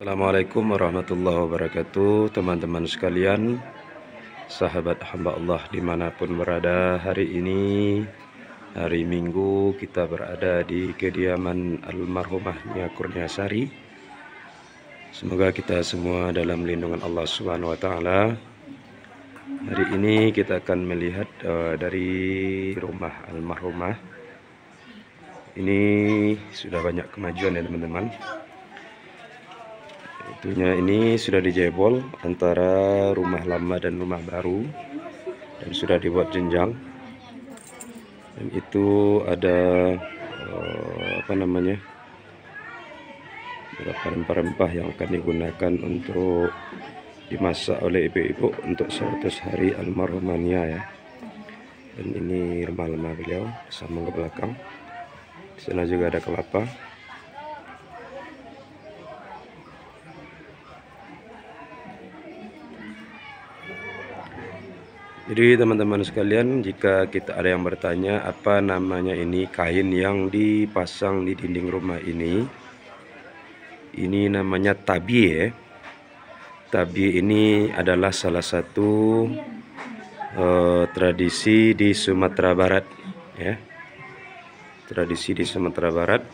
Assalamualaikum warahmatullahi wabarakatuh, teman-teman sekalian, sahabat hamba Allah dimanapun berada. Hari ini hari Minggu, kita berada di kediaman almarhumah Nia Kurniasari. Semoga kita semua dalam lindungan Allah Subhanahu wa Ta'ala. Hari ini kita akan melihat dari rumah almarhumah. Ini sudah banyak kemajuan ya teman-teman. Itunya ini sudah dijebol antara rumah lama dan rumah baru, dan sudah dibuat jenjang. Dan itu ada beberapa rempah-rempah yang akan digunakan untuk dimasak oleh ibu-ibu untuk 100 hari almarhumah Nia ya. Dan ini rumah lama beliau, sambung ke belakang. Di sana juga ada kelapa. Jadi teman-teman sekalian, jika kita ada yang bertanya apa namanya ini kain yang dipasang di dinding rumah ini namanya tabie ya. Tabie ini adalah salah satu tradisi di Sumatera Barat ya. Tradisi di Sumatera Barat.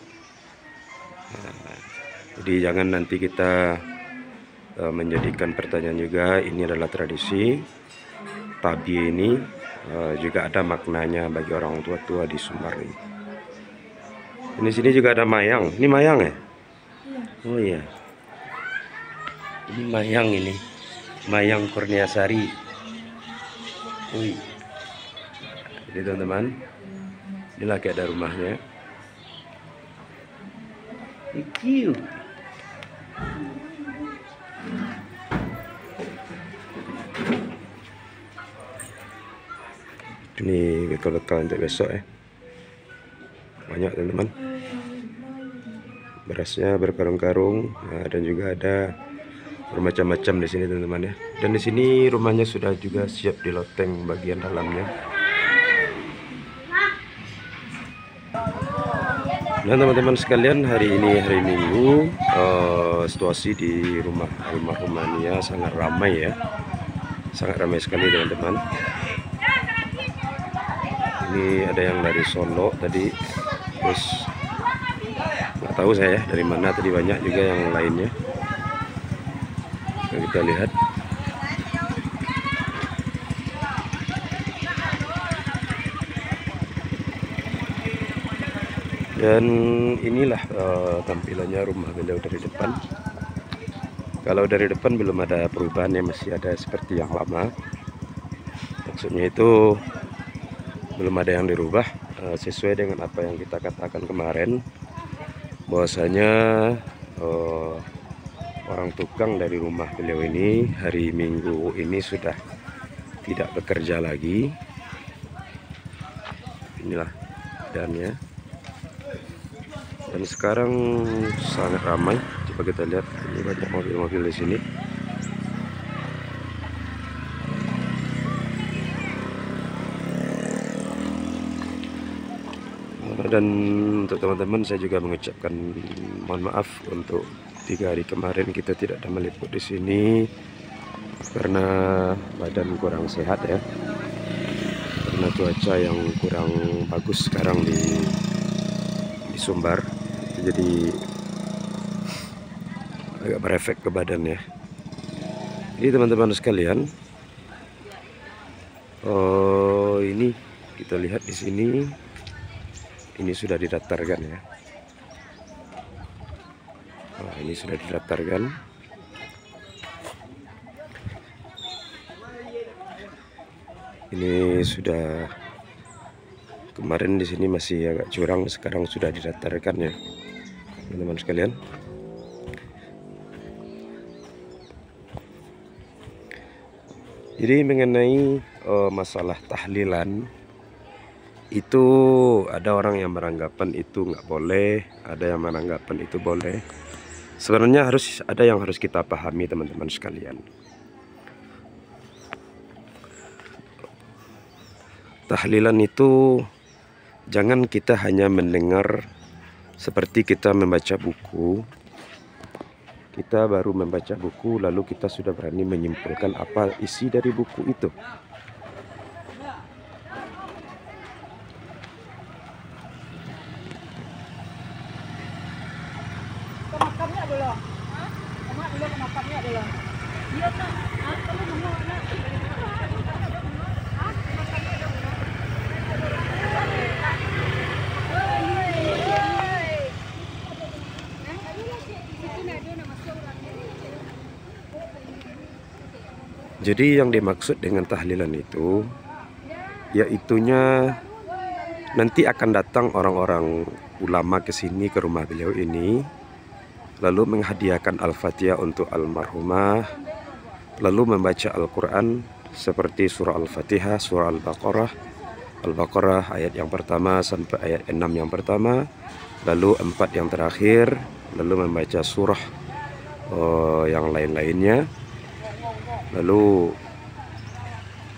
Jadi jangan nanti kita menjadikan pertanyaan juga, ini adalah tradisi. Tabie ini juga ada maknanya bagi orang tua-tua di Sumbar ini. Ini sini juga ada mayang. Ini mayang ya? Oh iya. Ini mayang ini. Mayang Kurniasari. Wih. Jadi teman-teman, inilah kayak ada rumahnya. Cute. Ini bekal-bekal untuk besok ya. Banyak teman-teman. Berasnya berkarung-karung, nah, dan juga ada bermacam-macam di sini teman-teman ya. Dan di sini rumahnya sudah juga siap di loteng bagian dalamnya. Nah teman-teman sekalian, hari ini hari Minggu, situasi di rumah almarhumah Nia sangat ramai ya. Sangat ramai sekali teman-teman. Ini ada yang dari Solo tadi, terus nggak tahu saya dari mana tadi, banyak juga yang lainnya. Nah, kita lihat. Dan inilah tampilannya rumah beliau dari depan. Kalau dari depan belum ada perubahan ya, masih ada seperti yang lama. Maksudnya itu belum ada yang dirubah, sesuai dengan apa yang kita katakan kemarin, bahwasanya orang tukang dari rumah beliau ini hari Minggu ini sudah tidak bekerja lagi. Inilah dannya. Dan sekarang sangat ramai. Coba kita lihat, ini banyak mobil-mobil di sini. Dan untuk teman-teman, saya juga mengucapkan mohon maaf untuk 3 hari kemarin kita tidak ada meliput di sini karena badan kurang sehat ya, karena cuaca yang kurang bagus sekarang di Sumbar, jadi agak berefek ke badan ya. Jadi teman-teman sekalian, ini kita lihat di sini. Ini sudah didatarkan ya. Nah, ini sudah didatarkan. Ini sudah, kemarin di sini masih agak curang, sekarang sudah didatarkan ya, teman-teman sekalian. Jadi mengenai masalah tahlilan, itu ada orang yang beranggapan itu nggak boleh, ada yang beranggapan itu boleh. Sebenarnya ada yang harus kita pahami teman-teman sekalian. Tahlilan itu jangan kita hanya mendengar seperti kita membaca buku, kita baru membaca buku lalu kita sudah berani menyimpulkan apa isi dari buku itu. Makannya dulu. Mak dulu makannya dulu. Iya, Nak. Kamu mau nak? Jadi yang dimaksud dengan tahlilan itu, yaitunya nanti akan datang orang-orang ulama ke sini, ke rumah beliau ini, lalu menghadiahkan Al-Fatihah untuk almarhumah, lalu membaca Al-Quran seperti surah Al-Fatihah, surah Al-Baqarah ayat yang pertama sampai ayat 6 yang pertama, lalu 4 yang terakhir, lalu membaca surah yang lain-lainnya. Lalu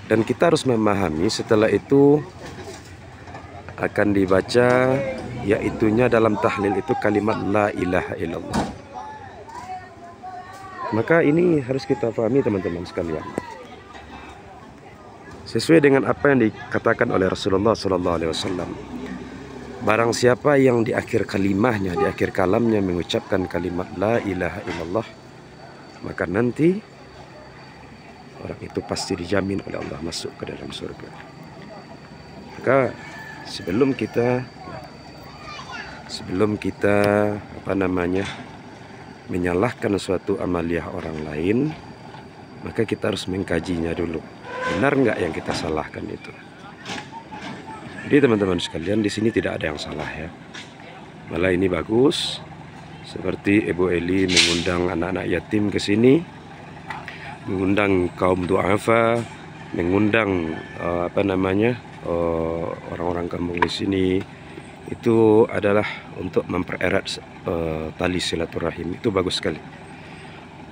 dan kita harus memahami setelah itu akan dibaca yaitunya dalam tahlil itu kalimat la ilaha illallah. Maka ini harus kita pahami teman-teman sekalian. Sesuai dengan apa yang dikatakan oleh Rasulullah SAW. Barang siapa yang di akhir kalimahnya, di akhir kalamnya mengucapkan kalimat la ilaha illallah, maka nanti orang itu pasti dijamin oleh Allah masuk ke dalam surga. Maka sebelum kita menyalahkan suatu amaliyah orang lain, maka kita harus mengkajinya dulu. Benar nggak yang kita salahkan itu? Jadi teman-teman sekalian, di sini tidak ada yang salah ya. Malah ini bagus. Seperti Ibu Eli mengundang anak-anak yatim ke sini, mengundang kaum duafa, mengundang orang-orang kampung di sini, itu adalah untuk mempererat tali silaturahim. Itu bagus sekali.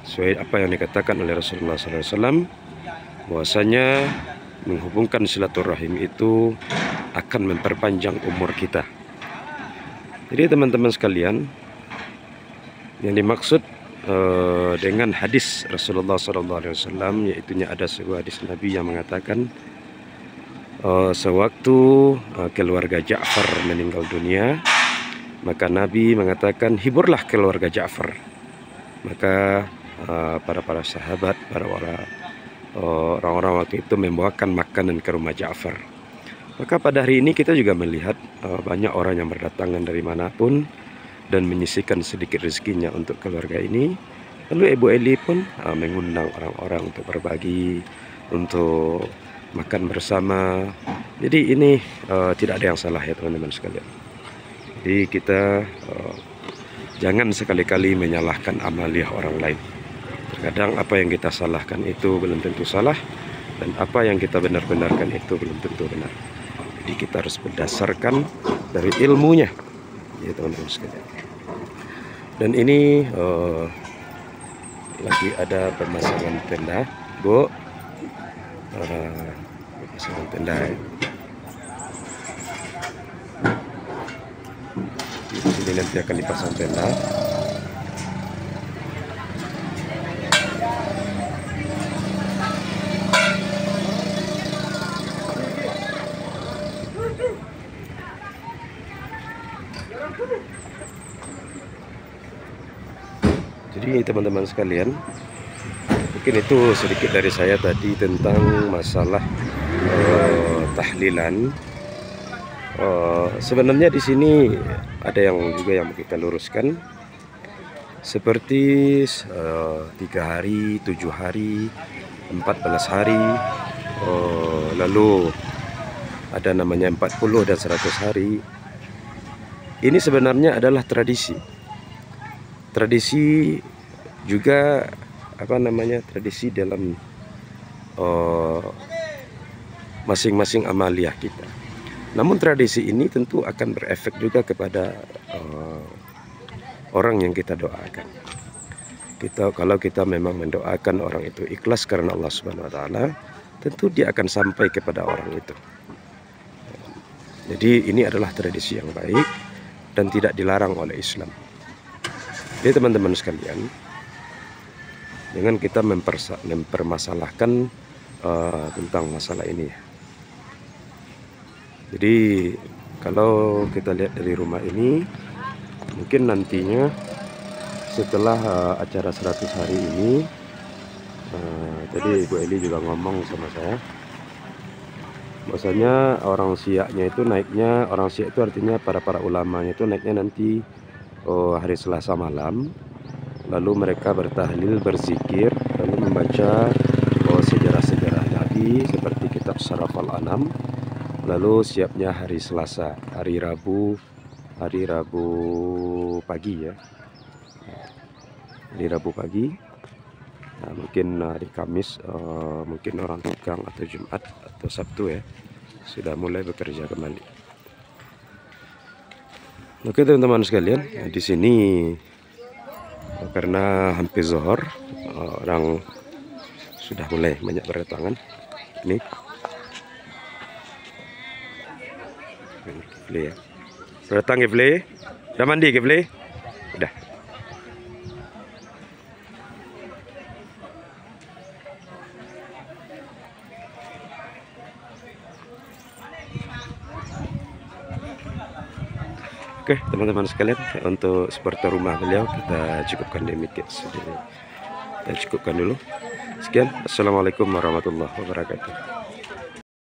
Sesuai apa yang dikatakan oleh Rasulullah SAW, bahwasanya menghubungkan silaturahim itu akan memperpanjang umur kita. Jadi teman-teman sekalian, yang dimaksud dengan hadis Rasulullah SAW, yaitunya ada sebuah hadis Nabi yang mengatakan sewaktu keluarga Ja'far meninggal dunia, maka Nabi mengatakan hiburlah keluarga Ja'far. Maka para sahabat, orang-orang waktu itu membawakan makanan ke rumah Ja'far. Maka pada hari ini kita juga melihat banyak orang yang berdatangan dari manapun dan menyisihkan sedikit rezekinya untuk keluarga ini. Lalu Ibu Eli pun mengundang orang-orang untuk berbagi, untuk makan bersama. Jadi ini tidak ada yang salah ya teman-teman sekalian. Jadi kita jangan sekali-kali menyalahkan amaliyah orang lain. Terkadang apa yang kita salahkan itu belum tentu salah, dan apa yang kita benar-benarkan itu belum tentu benar. Jadi kita harus berdasarkan dari ilmunya ya teman-teman sekalian. Dan ini lagi ada pemasangan tenda, Bu. Pemasangan tenda ya. Di sini nanti akan dipasang tenda. Jadi teman-teman sekalian, mungkin itu sedikit dari saya tadi tentang masalah tahlilan. Sebenarnya di sini ada yang juga yang kita luruskan, seperti 3 hari, 7 hari, 14 hari, lalu ada namanya 40 dan 100 hari. Ini sebenarnya adalah tradisi. Tradisi juga tradisi dalam masing-masing amaliyah kita. Namun tradisi ini tentu akan berefek juga kepada orang yang kita doakan. Kalau kita memang mendoakan orang itu ikhlas karena Allah Subhanahu wa taala, tentu dia akan sampai kepada orang itu. Jadi ini adalah tradisi yang baik dan tidak dilarang oleh Islam. Jadi teman-teman sekalian, dengan kita mempermasalahkan tentang masalah ini. Jadi kalau kita lihat dari rumah ini, mungkin nantinya setelah acara 100 hari ini, tadi Ibu Eli juga ngomong sama saya, bahwasanya orang Syiahnya itu naiknya, orang Syiah itu artinya para ulamanya itu naiknya nanti hari Selasa malam, lalu mereka bertahlil, berzikir, lalu membaca sejarah-sejarah Nabi seperti kitab Syaraf Al-Anam, lalu siapnya hari Selasa, hari Rabu pagi ya, hari Rabu pagi. Nah, mungkin hari Kamis, mungkin orang tukang atau Jumat atau Sabtu ya, sudah mulai bekerja kembali. Oke teman-teman sekalian, nah, di sini karena hampir zuhur, orang sudah mulai banyak berdatangan. Ini Kifli ya, datang Kifli, udah mandi Kifli, udah. Oke teman-teman sekalian, untuk supporter rumah beliau kita cukupkan demikian, kita cukupkan dulu. Sekian, assalamualaikum warahmatullahi wabarakatuh.